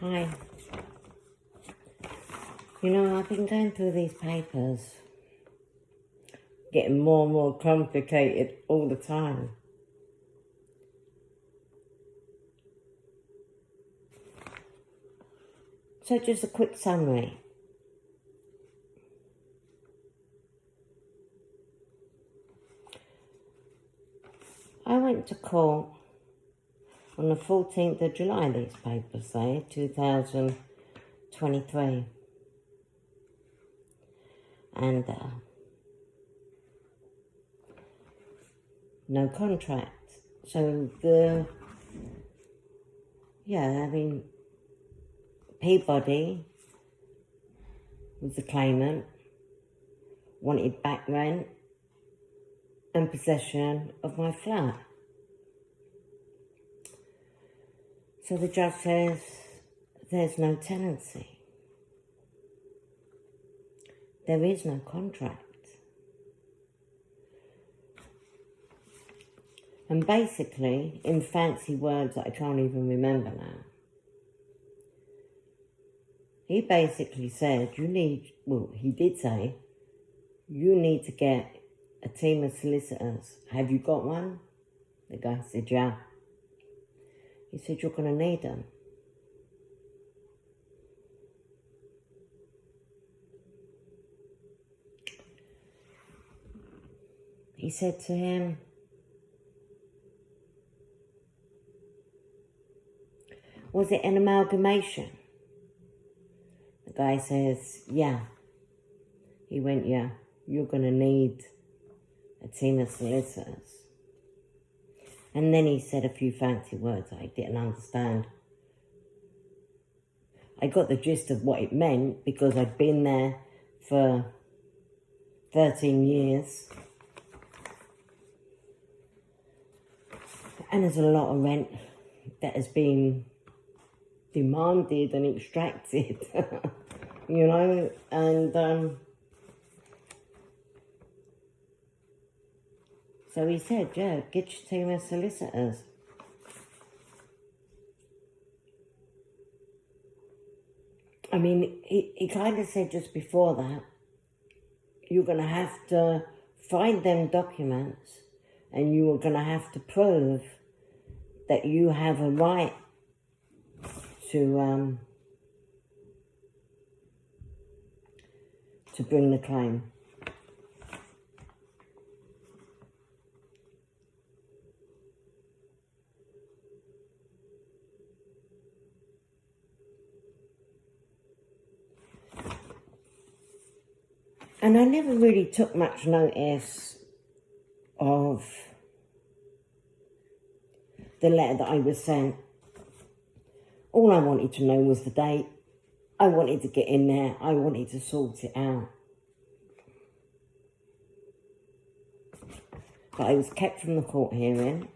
Hi. You know, I've been going through these papers, getting more and more complicated all the time. So just a quick summary. I went to court on the 14th of July, these papers say, 2023. And no contract. So Peabody was the claimant, wanted back rent and possession of my flat. So the judge says there's no tenancy. There is no contract. And basically, in fancy words that I can't even remember now, he basically said, he did say, you need to get a team of solicitors. Have you got one? The guy said, yeah. He said, you're going to need them. He said to him, was it an amalgamation? The guy says, yeah. He went, yeah, you're going to need a team of solicitors. And then he said a few fancy words I didn't understand. I got the gist of what it meant because I'd been there for 13 years. And there's a lot of rent that has been demanded and extracted, you know, and so he said, yeah, get your team of solicitors. I mean, he kind of said just before that, you're going to have to find them documents and you are going to have to prove that you have a right to bring the claim. And I never really took much notice of the letter that I was sent. All I wanted to know was the date. I wanted to get in there. I wanted to sort it out. But I was kept from the court hearing.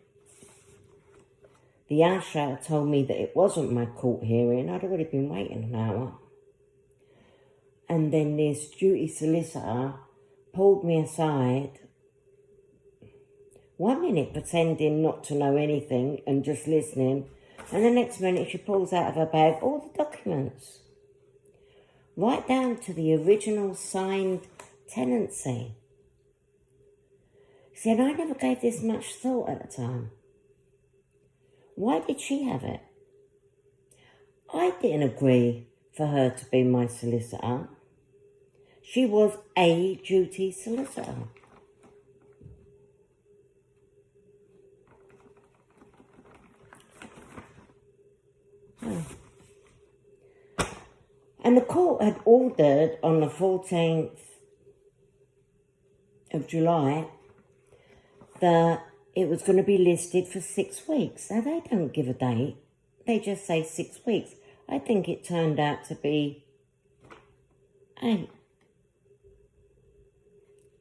The usher told me that it wasn't my court hearing. I'd already been waiting an hour. And then this duty solicitor pulled me aside, 1 minute pretending not to know anything and just listening, and the next minute she pulls out of her bag all the documents, right down to the original signed tenancy. See, and I never gave this much thought at the time. Why did she have it? I didn't agree for her to be my solicitor. She was a duty solicitor. And the court had ordered on the 14th of July that it was going to be listed for 6 weeks. Now, they don't give a date. They just say 6 weeks. I think it turned out to be 8.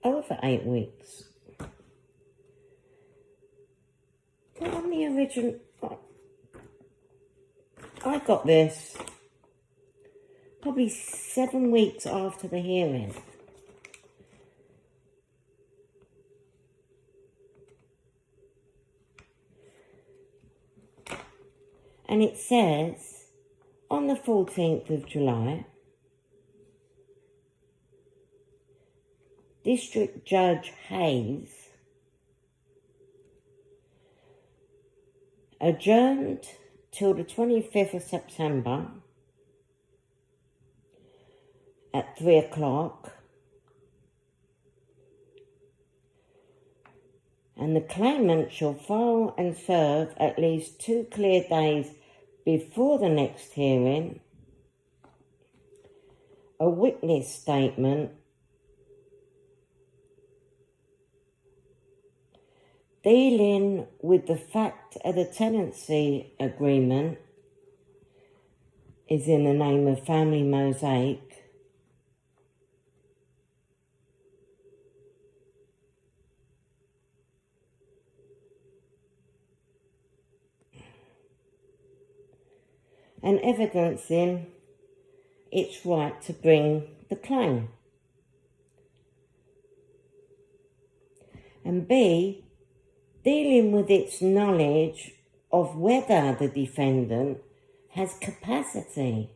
Over 8 weeks. But on the original, I got this probably 7 weeks after the hearing. And it says On the 14th of July, District Judge Hayes adjourned till the 25th of September at 3 o'clock, and the claimant shall file and serve at least 2 clear days before the next hearing a witness statement dealing with the fact of the tenancy agreement is in the name of Family Mosaic, and evidencing its right to bring the claim. And B, dealing with its knowledge of whether the defendant has capacity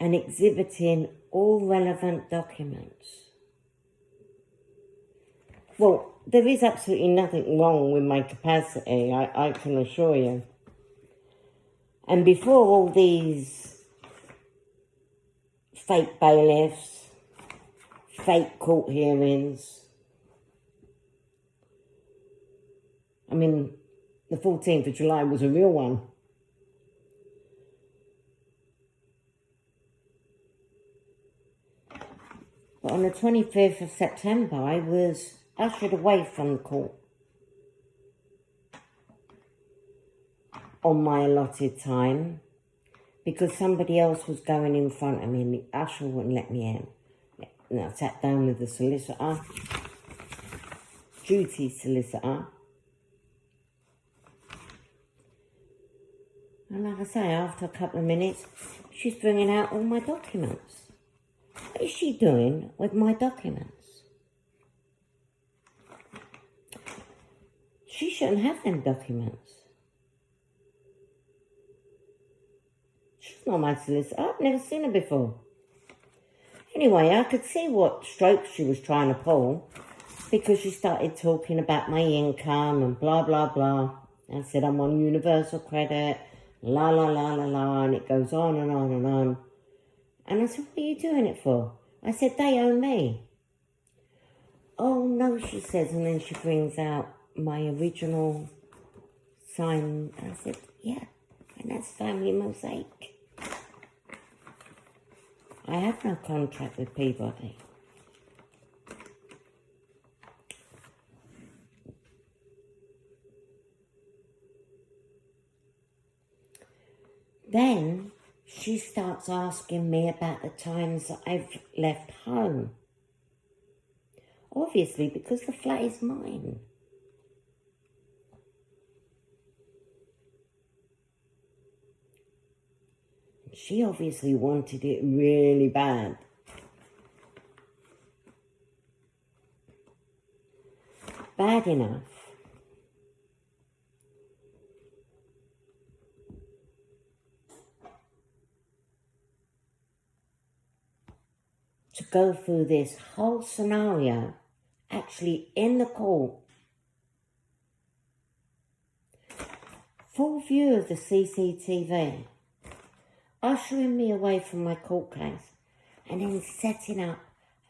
and exhibiting all relevant documents. Well, there is absolutely nothing wrong with my capacity, I can assure you. And before all these fake bailiffs, fake court hearings, I mean, the 14th of July was a real one. But on the 25th of September, I was ushered away from the court on my allotted time because somebody else was going in front of me and the usher wouldn't let me in. And I sat down with the solicitor, duty solicitor. And like I say, after a couple of minutes, she's bringing out all my documents. What is she doing with my documents? She shouldn't have them documents. She's not my solicitor. I've never seen her before. Anyway, I could see what strokes she was trying to pull because she started talking about my income and blah, blah, blah. I said, I'm on universal credit, la, la, la, la, la, and it goes on and on and on. And I said, what are you doing it for? I said, they owe me. Oh, no, she says, and then she brings out my original sign. I said, yeah, and that's Family Mosaic. I have no contract with Peabody. Then she starts asking me about the times that I've left home. Obviously, because the flat is mine. She obviously wanted it really bad. Bad enough to go through this whole scenario actually in the court. Full view of the CCTV. Ushering me away from my court case and then setting up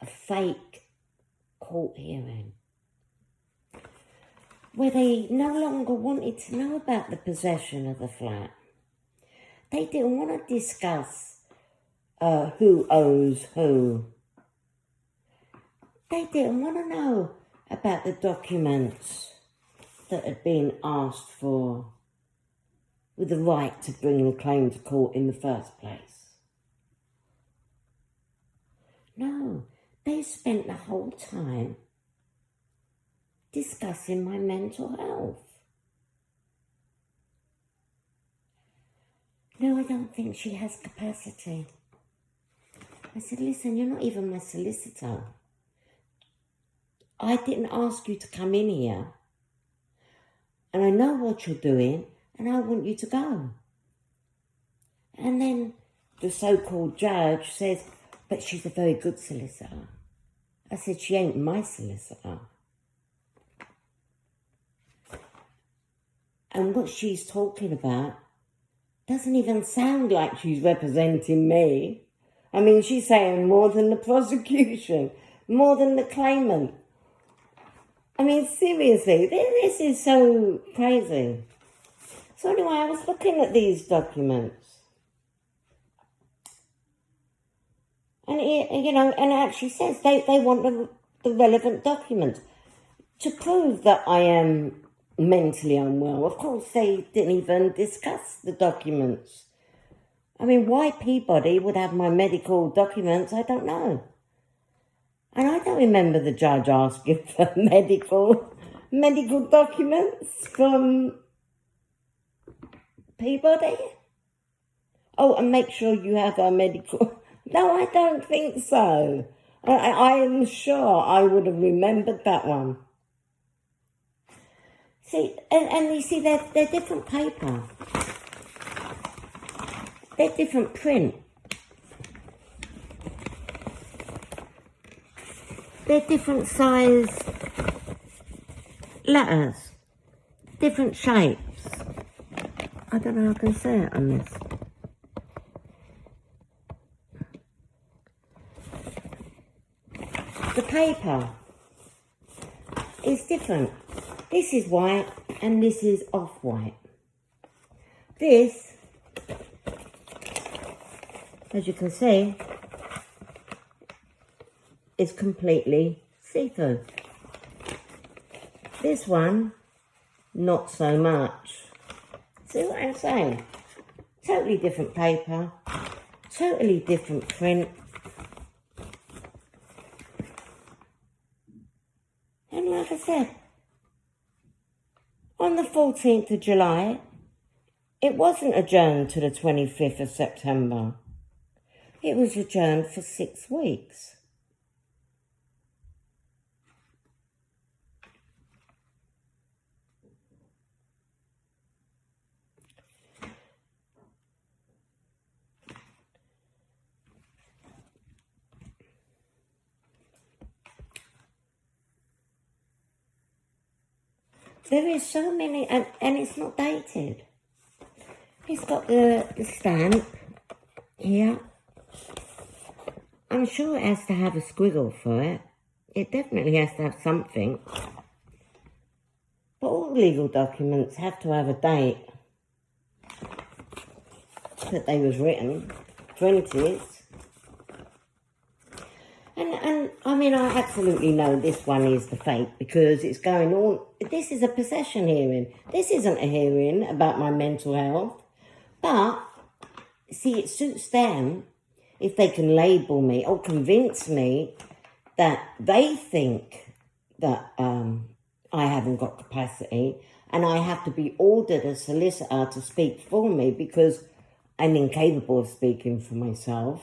a fake court hearing where they no longer wanted to know about the possession of the flat. They didn't want to discuss who owes who. They didn't want to know about the documents that had been asked for with the right to bring the claim to court in the first place. No, they spent the whole time discussing my mental health. No, I don't think she has capacity. I said, listen, you're not even my solicitor. I didn't ask you to come in here. And I know what you're doing, and I want you to go. And then the so-called judge says, but she's a very good solicitor. I said, she ain't my solicitor. And what she's talking about doesn't even sound like she's representing me. I mean, she's saying more than the prosecution, more than the claimant. I mean, seriously, this is so crazy. So anyway, I was looking at these documents. And, and it actually says they want the relevant documents to prove that I am mentally unwell. Of course, they didn't even discuss the documents. I mean, why Peabody would have my medical documents, I don't know. And I don't remember the judge asking for medical documents from Peabody. Oh, and make sure you have a medical... No, I don't think so. I am sure I would have remembered that one. See, and you see, they're different paper. They're different print. They're different size letters. Different shapes. I don't know how I can say it on this. The paper is different. This is white and this is off-white. This, as you can see, is completely see-through. This one, not so much. See what I'm saying? Totally different paper, totally different print. And like I said, on the 14th of July, it wasn't adjourned to the 25th of September. It was adjourned for 6 weeks. There is so many, and it's not dated. It's got the stamp here. I'm sure it has to have a squiggle for it. It definitely has to have something. But all legal documents have to have a date that they was written, printed. And I mean, I absolutely know this one is the fake because it's going on. This is a possession hearing. This isn't a hearing about my mental health. But, see, it suits them if they can label me or convince me that they think that I haven't got capacity and I have to be ordered a solicitor to speak for me because I'm incapable of speaking for myself.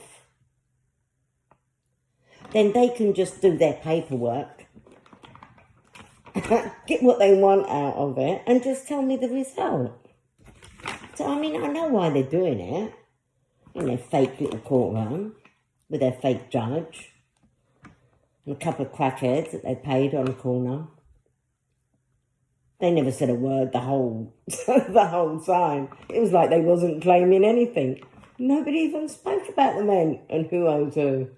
Then they can just do their paperwork, get what they want out of it, and just tell me the result. So, I mean, I know why they're doing it in their fake little courtroom with their fake judge and a couple of crackheads that they paid on the corner. They never said a word the whole time. It was like they wasn't claiming anything. Nobody even spoke about the men and who owed who.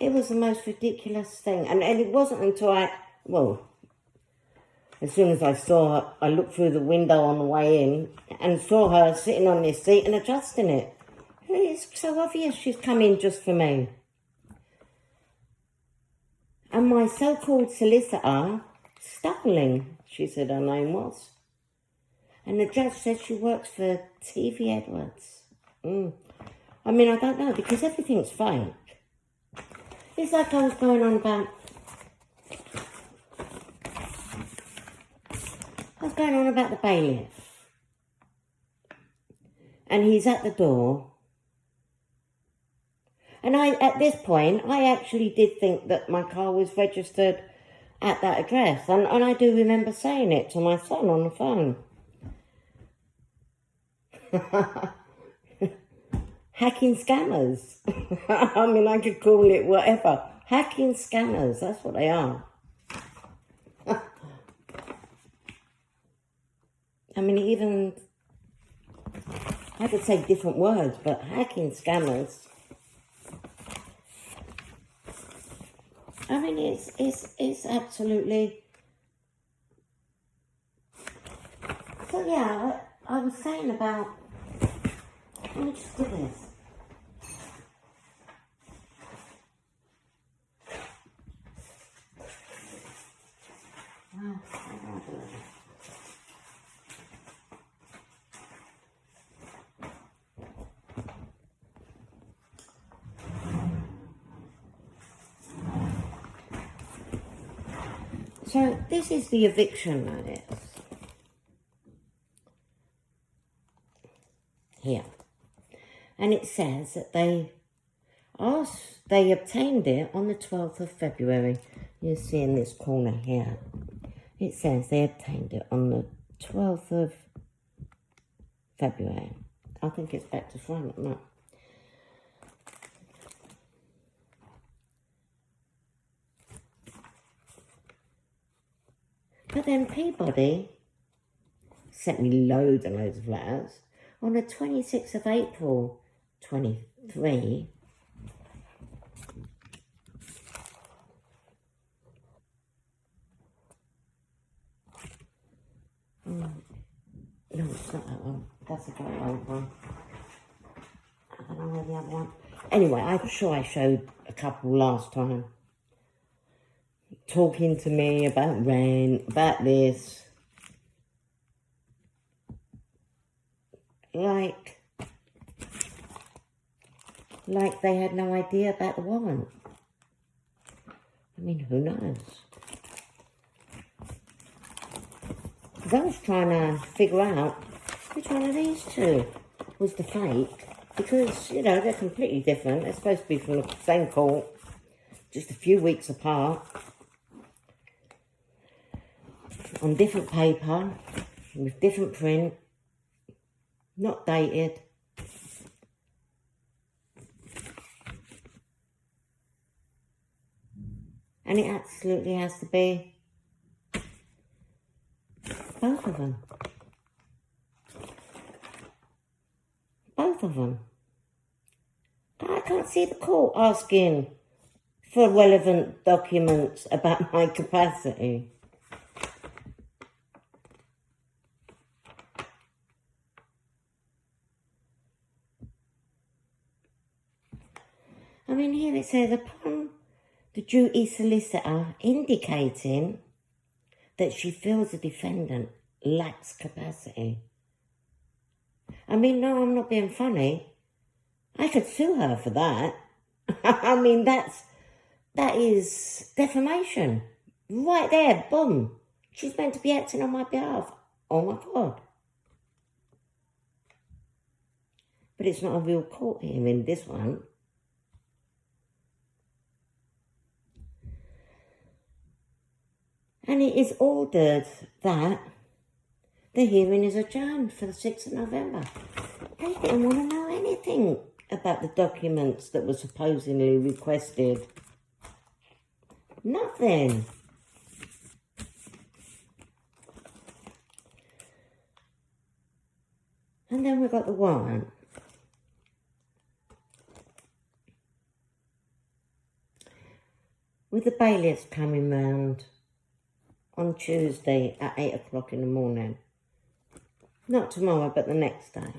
It was the most ridiculous thing. And it wasn't until as soon as I saw her, I looked through the window on the way in and saw her sitting on this seat and adjusting it. It's so obvious she's come in just for me. And my so-called solicitor, Starling, she said her name was. And the judge said she works for TV Edwards. I mean, I don't know, because everything's fake. It's like I was going on about... the bailiff. And he's at the door. And at this point, I actually did think that my car was registered at that address. And I do remember saying it to my son on the phone. hacking scammers. I mean, I could call it whatever. Hacking scammers, that's what they are. I mean, even, I could say different words, but hacking scammers. I mean, it's absolutely. So yeah, I was saying about. Let me just do this. Wow, so this is the eviction notice. Here. And it says that they obtained it on the 12th of February. You see in this corner here. It says they obtained it on the 12th of February. I think it's back to front, no. But then Peabody sent me loads and loads of letters. On the 26th of April 23, no, it's not that one. That's a very old one. I don't know where the other one. Anyway, I'm sure I showed a couple last time. Talking to me about rent, about this. Like they had no idea about the warrant. I mean, who knows? Because I was trying to figure out which one of these two was the fake. Because, you know, they're completely different. They're supposed to be from the same court, just a few weeks apart. On different paper, with different print, not dated. And it absolutely has to be both of them. Both of them. I can't see the court asking for relevant documents about my capacity. I mean, here it says, upon the duty solicitor indicating that she feels the defendant lacks capacity. I mean, no, I'm not being funny. I could sue her for that. I mean, that is defamation. Right there, boom. She's meant to be acting on my behalf. Oh my God. But it's not a real court hearing, this one. And it is ordered that the hearing is adjourned for the 6th of November. They didn't want to know anything about the documents that were supposedly requested. Nothing. And then we got the warrant. With the bailiffs coming round on Tuesday at 8 o'clock in the morning. Not tomorrow, but the next day.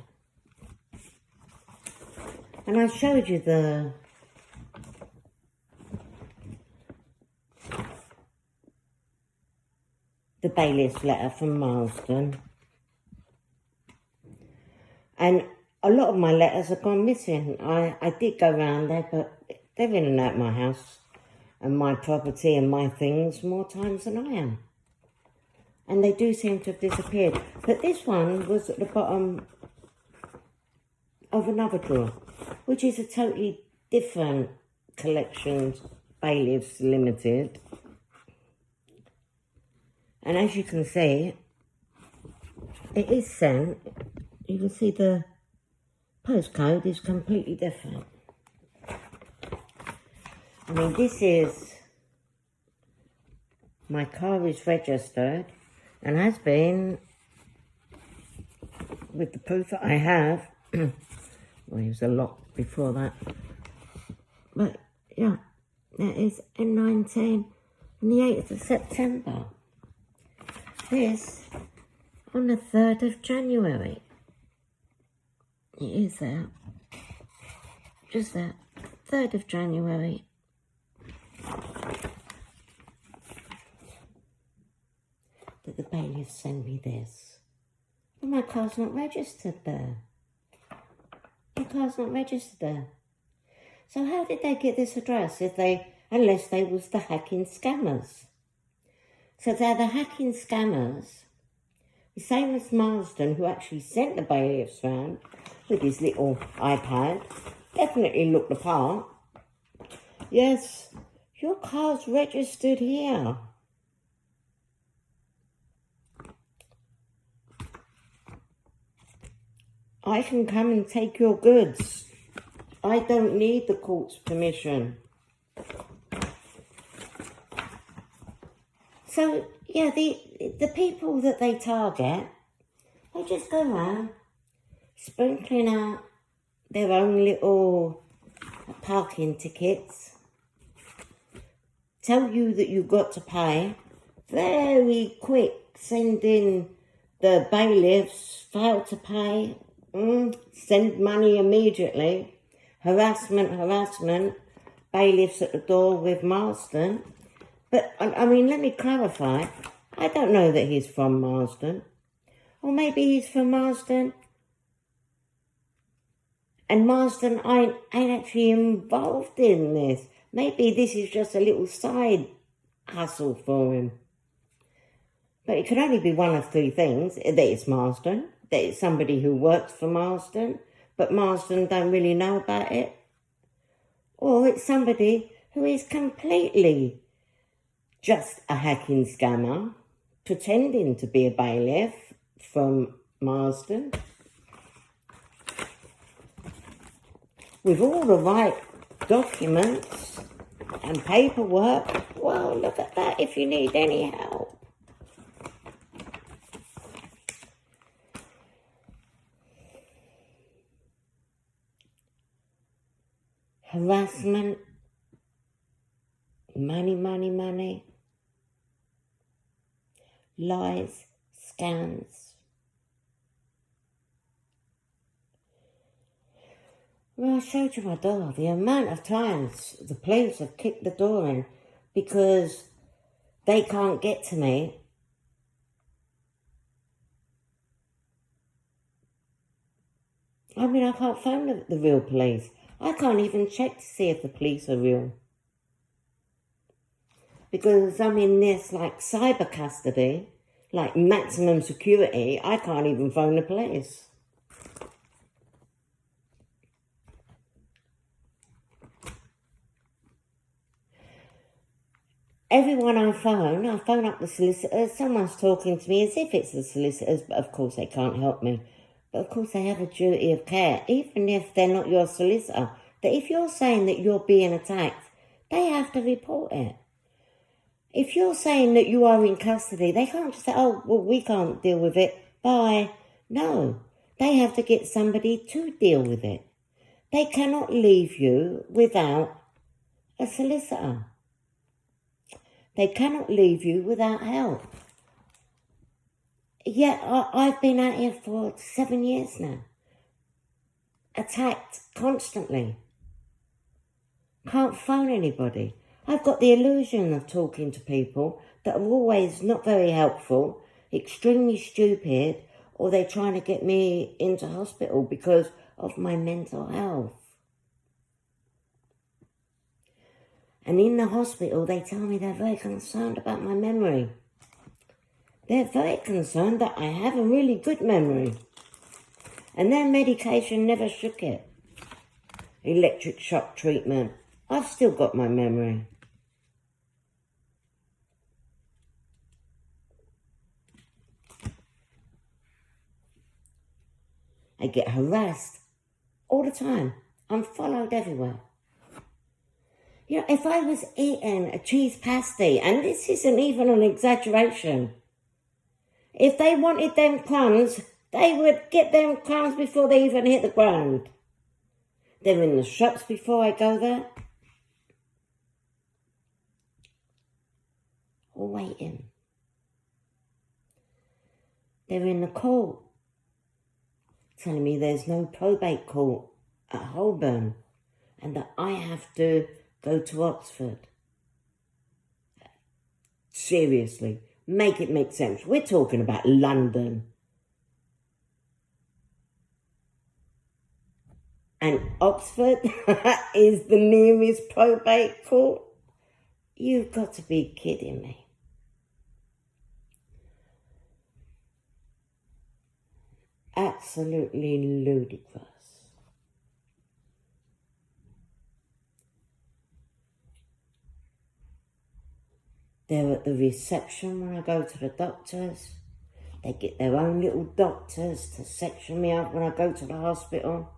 And I showed you the bailiff's letter from Marsden. And a lot of my letters have gone missing. I did go round there, but they're in and out my house and my property and my things more times than I am. And they do seem to have disappeared. But this one was at the bottom of another drawer, which is a totally different collection, Bailiffs Limited. And as you can see, it is sent. You can see the postcode is completely different. I mean, this is... My car is registered and has been, with the proof that I have. Well, it was a lot before that. But, yeah, that is N19 on the 8th of September. This on the 3rd of January. It is there. Just that. 3rd of January. That the bailiffs send me this. Well, my car's not registered there. My car's not registered there. So how did they get this address unless they was the hacking scammers? So they're the hacking scammers, the same as Marsden, who actually sent the bailiffs round with his little iPad. Definitely looked the part. Yes, your car's registered here. I can come and take your goods. I don't need the court's permission. So, yeah, the people that they target, they just go around sprinkling out their own little parking tickets, tell you that you've got to pay, very quick sending the bailiffs, fail to pay, send money immediately, harassment, bailiffs at the door with Marsden. But, I mean, let me clarify, I don't know that he's from Marsden. Or maybe he's from Marsden, and Marsden ain't actually involved in this. Maybe this is just a little side hustle for him. But it could only be one of three things. That it's Marsden, that it's somebody who works for Marsden, but Marsden don't really know about it. Or it's somebody who is completely just a hacking scammer, pretending to be a bailiff from Marsden, with all the right documents and paperwork. Well, look at that if you need any help. Harassment, money, lies, scams. Well, I showed you my door. The amount of times the police have kicked the door in because they can't get to me. I mean, I can't phone the real police. I can't even check to see if the police are real. Because I'm in this, like, cyber custody, like maximum security. I can't even phone the police. Everyone I phone up the solicitors. Someone's talking to me as if it's the solicitors, but of course they can't help me. But of course they have a duty of care, even if they're not your solicitor. That if you're saying that you're being attacked, they have to report it. If you're saying that you are in custody, they can't just say, oh, well, we can't deal with it, bye. No, they have to get somebody to deal with it. They cannot leave you without a solicitor. They cannot leave you without help. Yeah, I've been out here for 7 years now. Attacked constantly. Can't phone anybody. I've got the illusion of talking to people that are always not very helpful, extremely stupid, or they're trying to get me into hospital because of my mental health. And in the hospital, they tell me they're very concerned about my memory. They're very concerned that I have a really good memory. And their medication never shook it. Electric shock treatment. I've still got my memory. I get harassed all the time. I'm followed everywhere. You know, if I was eating a cheese pasty, and this isn't even an exaggeration, if they wanted them crumbs, they would get them crumbs before they even hit the ground. They're in the shops before I go there. Or waiting. They're in the court, telling me there's no probate court at Holborn and that I have to go to Oxford. Seriously, make it make sense. We're talking about London. And Oxford is the nearest probate court? You've got to be kidding me. Absolutely ludicrous. They're at the reception when I go to the doctors. They get their own little doctors to section me up when I go to the hospital.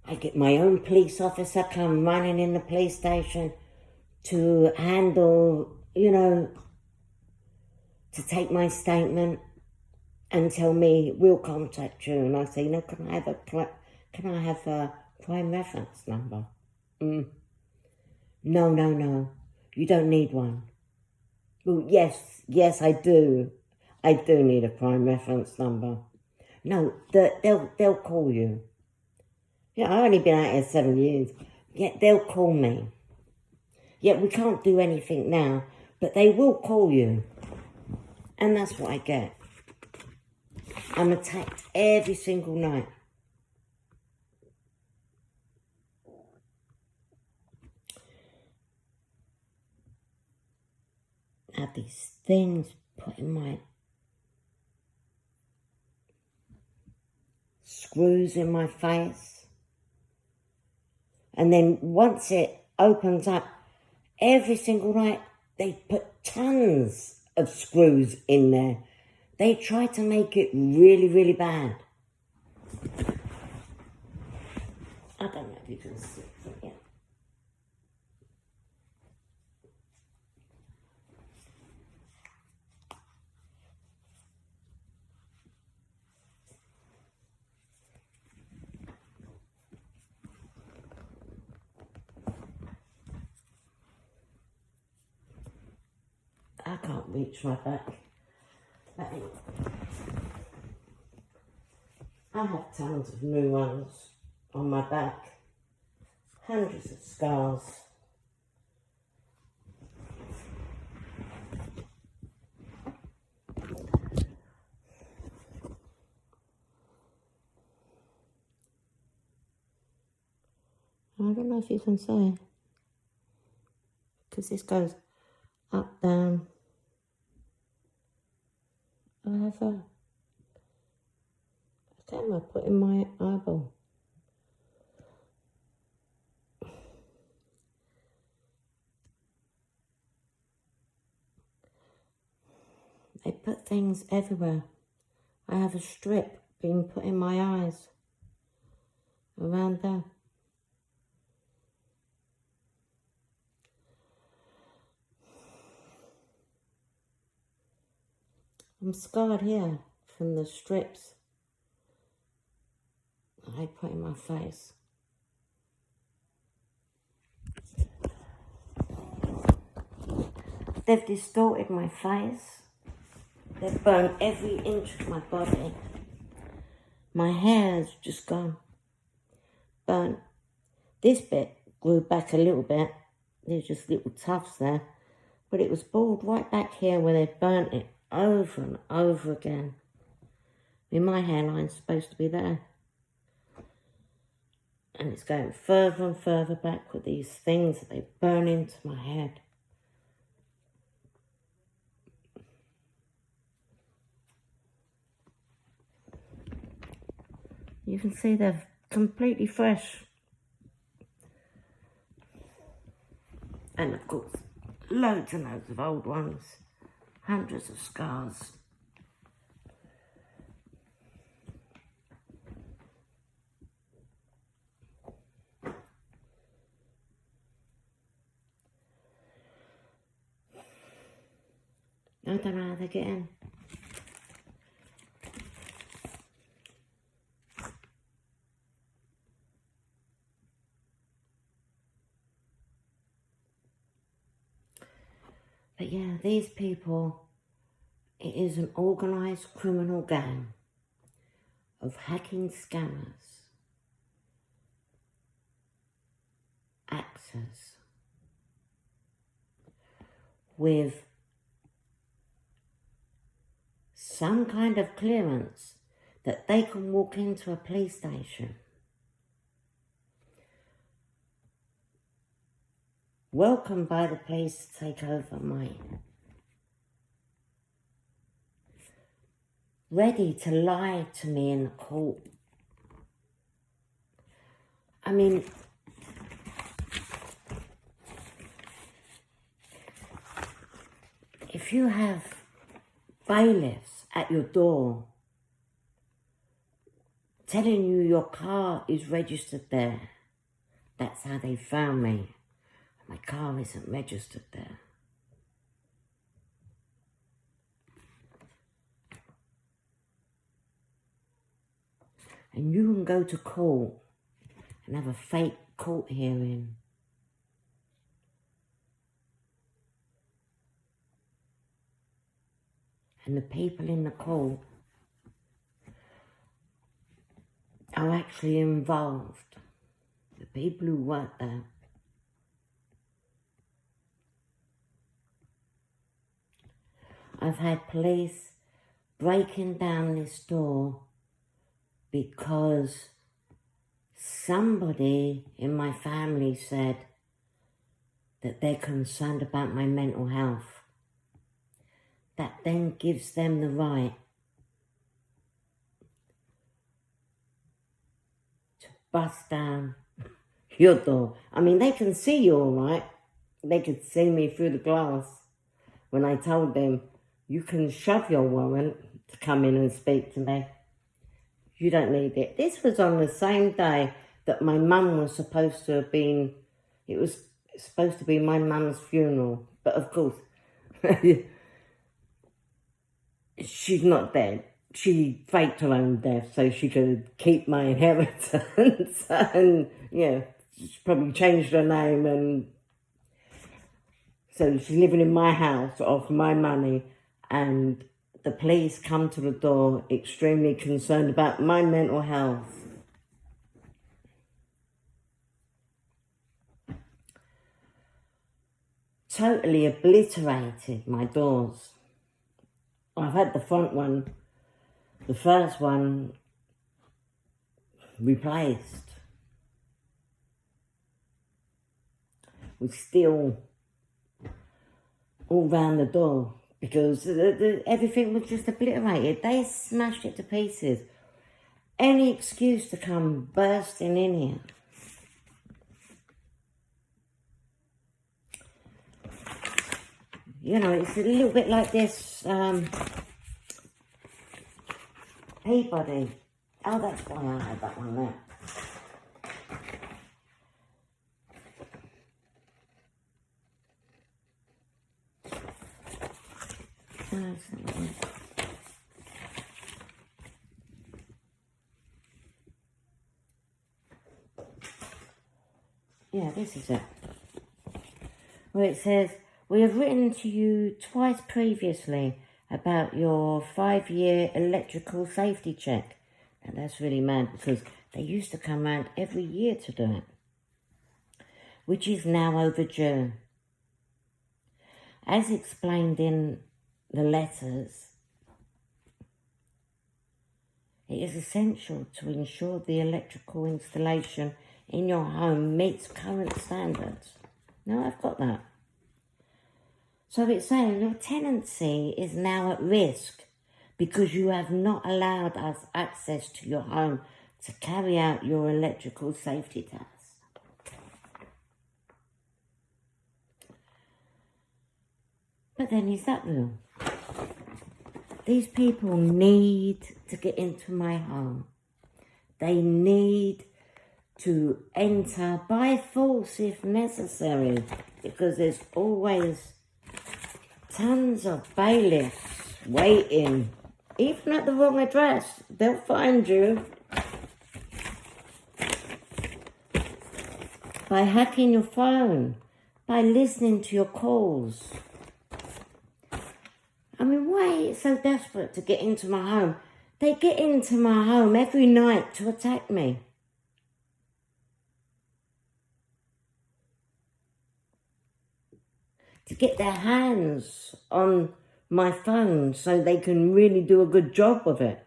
I get my own police officer come running in the police station to handle, you know, to take my statement and tell me, we'll contact you. And I say, no, can I have a crime reference number? No, you don't need one. Well, yes, I do. I do need a crime reference number. No, they'll call you. Yeah, I've only been out here 7 years. Yeah, they'll call me. Yeah, we can't do anything now, but they will call you. And that's what I get. I'm attacked every single night. I have these things put in my screws in my face. And then once it opens up, every single night, they put tons of screws in there. They try to make it really, really bad. I don't know if you can see it from here. I can't reach my back. But anyway, I have tons of new ones on my back. Hundreds of scars. I don't know if you can see, because this goes up, down. I have a camera put in my eyeball. They put things everywhere. I have a strip being put in my eyes. Around there. I'm scarred here from the strips that I put in my face. They've distorted my face. They've burned every inch of my body. My hair's just gone. Burnt. This bit grew back a little bit. There's just little tufts there. But it was bald right back here where they burnt it over and over again. I mean, my hairline's supposed to be there. And it's going further and further back with these things that they burn into my head. You can see they're completely fresh. And of course, loads and loads of old ones. Hundreds of scars. I don't know how they get in. But yeah, these people, it is an organised criminal gang of hacking scammers, actors, with some kind of clearance that they can walk into a police station, welcomed by the police to take over mine, ready to lie to me in the court. I mean, if you have bailiffs at your door telling you your car is registered there, that's how they found me. My car isn't registered there. And you can go to court and have a fake court hearing. And the people in the court are actually involved. The people who work there. I've had police breaking down this door because somebody in my family said that they're concerned about my mental health. That then gives them the right to bust down your door. I mean, they can see you all right. They could see me through the glass when I told them, you can shove your warrant to come in and speak to me. You don't need it. This was on the same day that my mum was supposed to have been, it was supposed to be my mum's funeral. But of course, she's not dead. She faked her own death so she could keep my inheritance. And yeah, she probably changed her name, and so she's living in my house off my money. And the police come to the door extremely concerned about my mental health. Totally obliterated my doors. I've had the front one, the first one, replaced with steel all round the door because everything was just obliterated. They smashed it to pieces. Any excuse to come bursting in here. You know, it's a little bit like this, Peabody. Oh, that's why I had that one there. Yeah, this is it. Where it says, we have written to you twice previously about your 5-year electrical safety check. And that's really mad because they used to come around every year to do it, which is now overdue. As explained in the letters, it is essential to ensure the electrical installation in your home meets current standards. Now I've got that. So it's saying your tenancy is now at risk because you have not allowed us access to your home to carry out your electrical safety test. But then is that real? These people need to get into my home. They need to enter by force if necessary, because there's always tons of bailiffs waiting, even at the wrong address. They'll find you by hacking your phone, by listening to your calls. I mean, why are you so desperate to get into my home? They get into my home every night to attack me. To get their hands on my phone so they can really do a good job of it.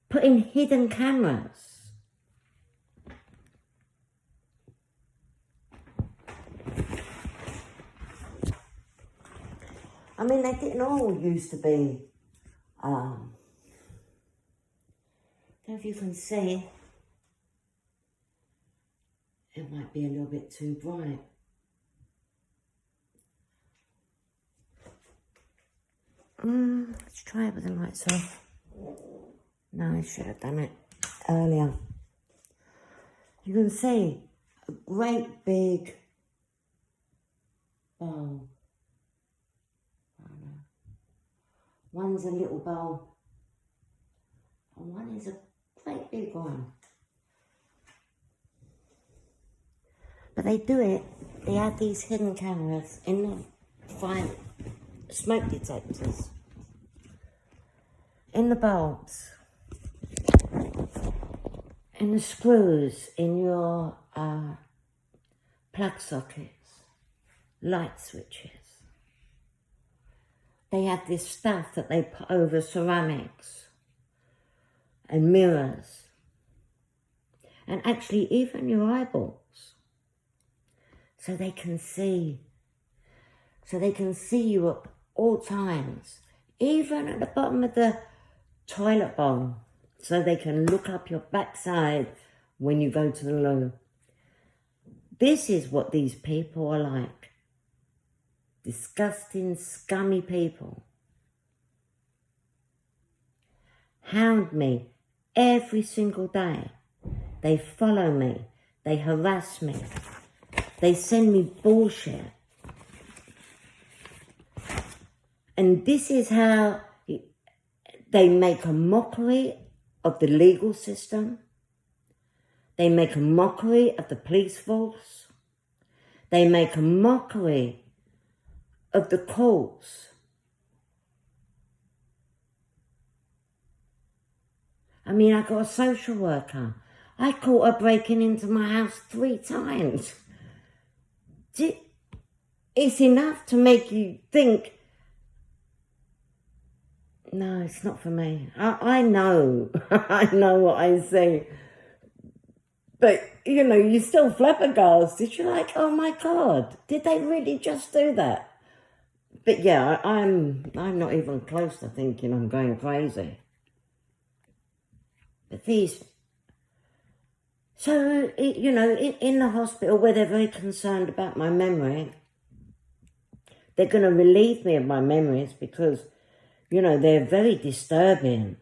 Putting hidden cameras. I mean, they didn't all used to be, I don't know if you can see, it might be a little bit too bright. Let's try it with the lights off. No, I should have done it earlier. You can see a great big bowl. One's a little bowl, and one is a great big one. But they do it, they have these hidden cameras in the fire, smoke detectors, in the bulbs, in the screws, in your plug sockets, light switches. They have this stuff that they put over ceramics and mirrors, and actually even your eyeballs, so they can see you at all times, even at the bottom of the toilet bowl, so they can look up your backside when you go to the loo. This is what these people are like. Disgusting, scummy people. Hound me every single day. They follow me. They harass me. They send me bullshit. And this is how they make a mockery of the legal system. They make a mockery of the police force. They make a mockery of the courts. I mean, I got a social worker. I caught her breaking into my house 3 times. It's enough to make you think, no, it's not for me. I know, I know what I say. But, you know, you're still flabbergasted. You're like, oh my God, did they really just do that? But yeah, I'm not even close to thinking I'm going crazy. But these, so, you know, in the hospital where they're very concerned about my memory, they're going to relieve me of my memories because, you know, they're very disturbing.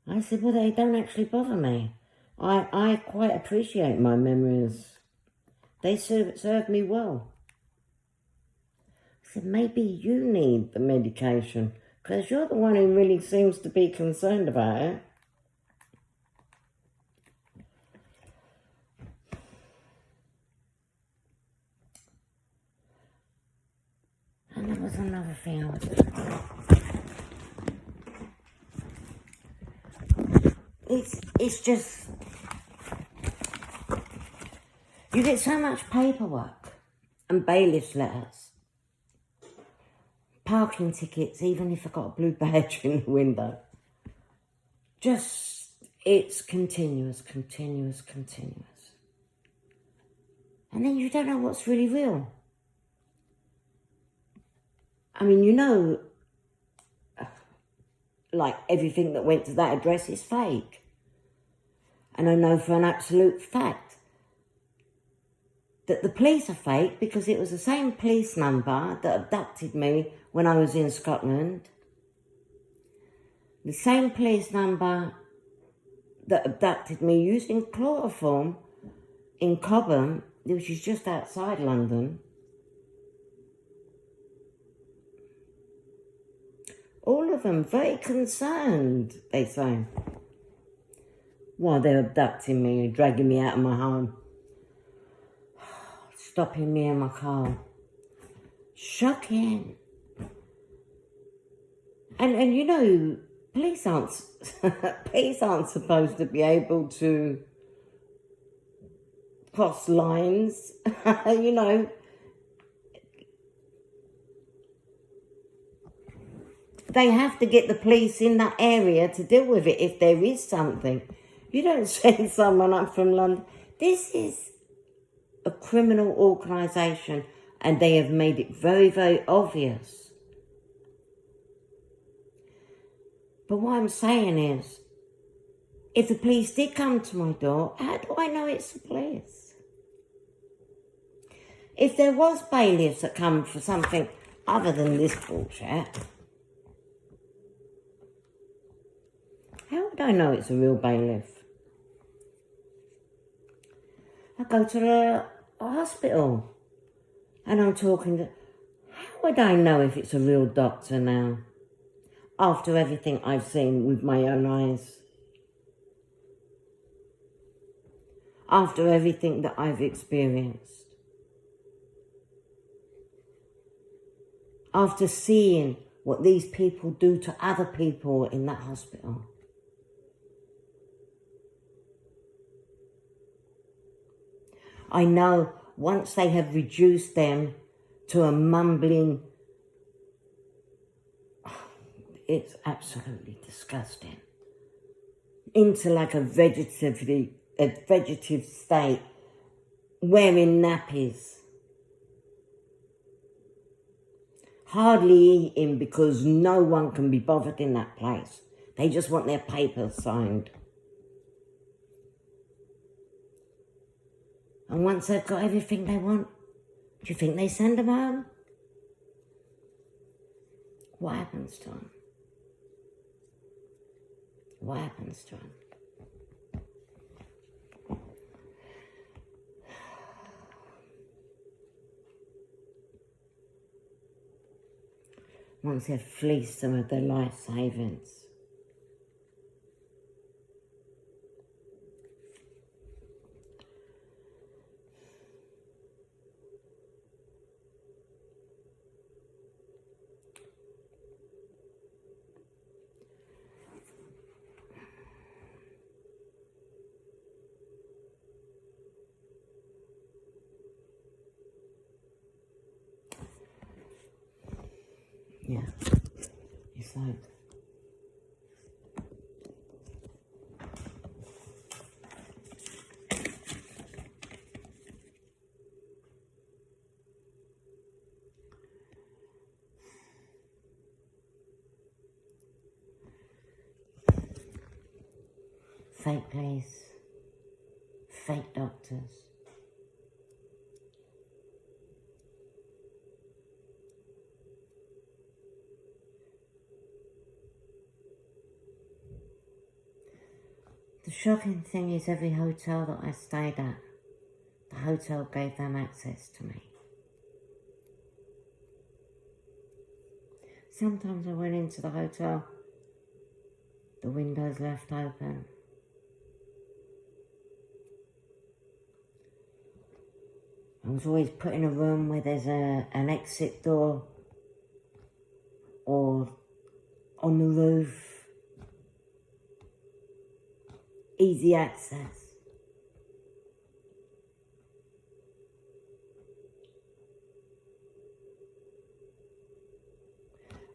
I said, well, they don't actually bother me. I quite appreciate my memories. They serve me well. I said, maybe you need the medication because you're the one who really seems to be concerned about it. And there was another thing I was it's just, you get so much paperwork and bailiff's letters, parking tickets, even if I've got a blue badge in the window. Just, it's continuous. And then you don't know what's really real. I mean, you know, like everything that went to that address is fake. And I know for an absolute fact that the police are fake because it was the same police number that abducted me when I was in Scotland. The same police number that abducted me using chloroform in Cobham, which is just outside London. of them very concerned, they say. While they're abducting me and dragging me out of my home. Stopping me in my car. Shocking. And you know, police aren't supposed to be able to cross lines, you know. They have to get the police in that area to deal with it if there is something. You don't send someone up from London. This is a criminal organisation and they have made it very, very obvious. But what I'm saying is, if the police did come to my door, how do I know it's the police? If there was bailiffs that come for something other than this bullshit, how would I know it's a real bailiff? I go to the hospital and I'm talking to... How would I know if it's a real doctor now? After everything I've seen with my own eyes. After everything that I've experienced. After seeing what these people do to other people in that hospital. I know once they have reduced them to a mumbling, it's absolutely disgusting, into like a vegetative state, wearing nappies, hardly eating because no one can be bothered in that place. They just want their papers signed. And once they've got everything they want, do you think they send them home? What happens to them? What happens to them? Once they've fleeced some of their life savings. Yeah, it's like... fake police, fake doctors. The shocking thing is every hotel that I stayed at, the hotel gave them access to me. Sometimes I went into the hotel, the windows left open. I was always put in a room where there's an exit door or on the roof. Easy access.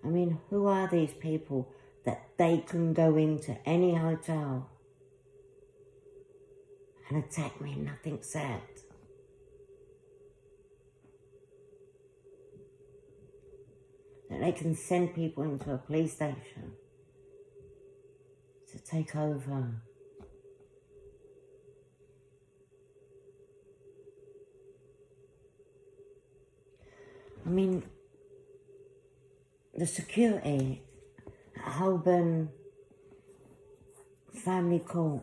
I mean, who are these people that they can go into any hotel and attack me and nothing said? That they can send people into a police station to take over. I mean, the security at Holborn Family Court,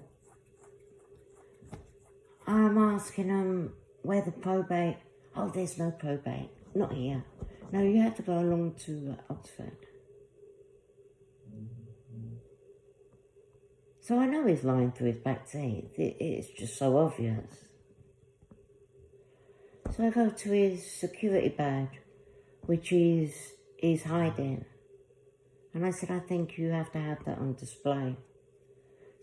I'm asking them where the probate... Oh, there's no probate, not here. No, you have to go along to Oxford. So I know he's lying through his back teeth. It's just so obvious. So I go to his security badge, which he's hiding. And I said, I think you have to have that on display.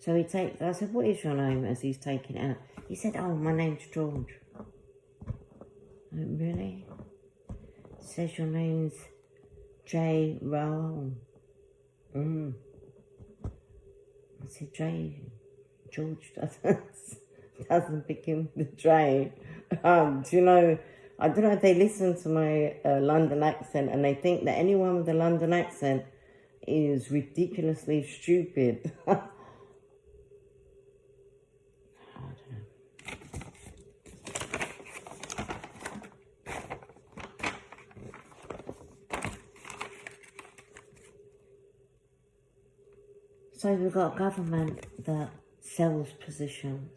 So I said, what is your name? As he's taking it out. He said, oh, my name's George. I went, really? It says your name's J. Raoul. I said, George doesn't begin with J. Do you know, I don't know if they listen to my London accent and they think that anyone with a London accent is ridiculously stupid. I don't know. So we've got a government that sells positions,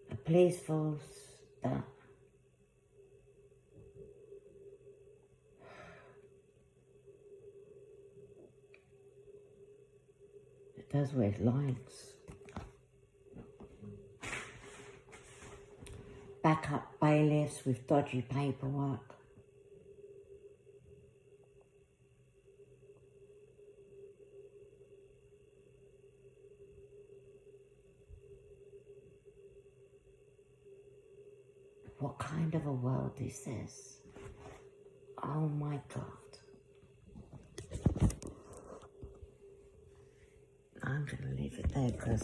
a police force that does what it likes. Back up bailiffs with dodgy paperwork. What kind of a world is this? Oh my God. I'm going to leave it there because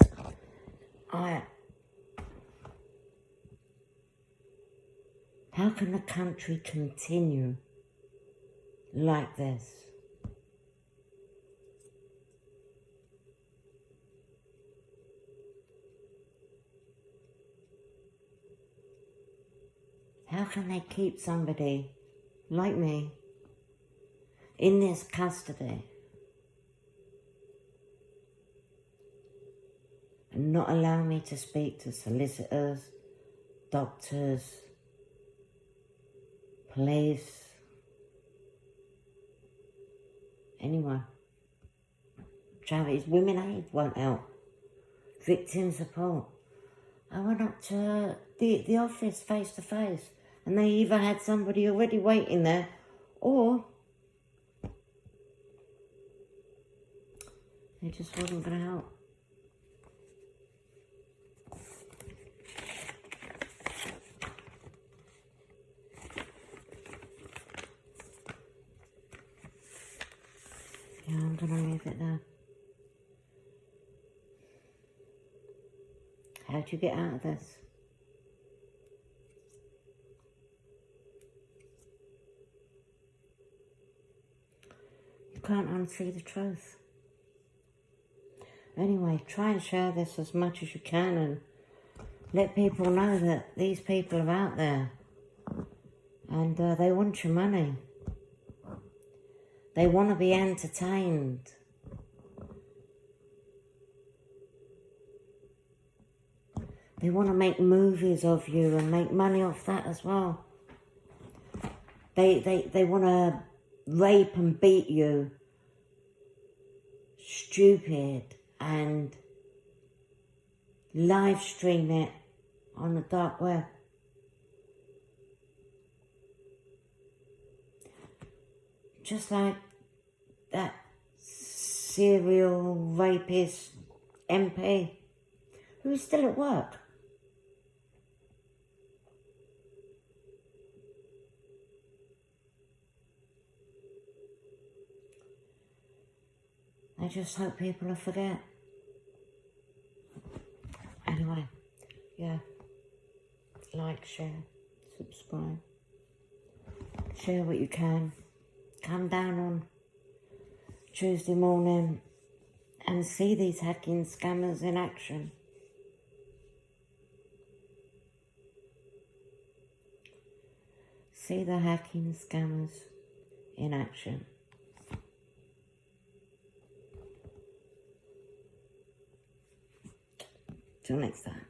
how can the country continue like this? How can they keep somebody like me in this custody and not allow me to speak to solicitors, doctors, police, anyone? Charities, Women Aid won't help. Victim support. I went up to the office face to face and they either had somebody already waiting there or they just wasn't going to help. Yeah, I'm going to leave it there. How do you get out of this? You can't unsee the truth. Anyway, try and share this as much as you can and let people know that these people are out there and they want your money. They want to be entertained. They want to make movies of you and make money off that as well. They want to rape and beat you, stupid, and live stream it on the dark web. Just like that serial rapist MP who's still at work. I just hope people will forget. Anyway, yeah. Like, share, subscribe. Share what you can. Come down on Tuesday morning and see these hacking scammers in action. See the hacking scammers in action. Till next time.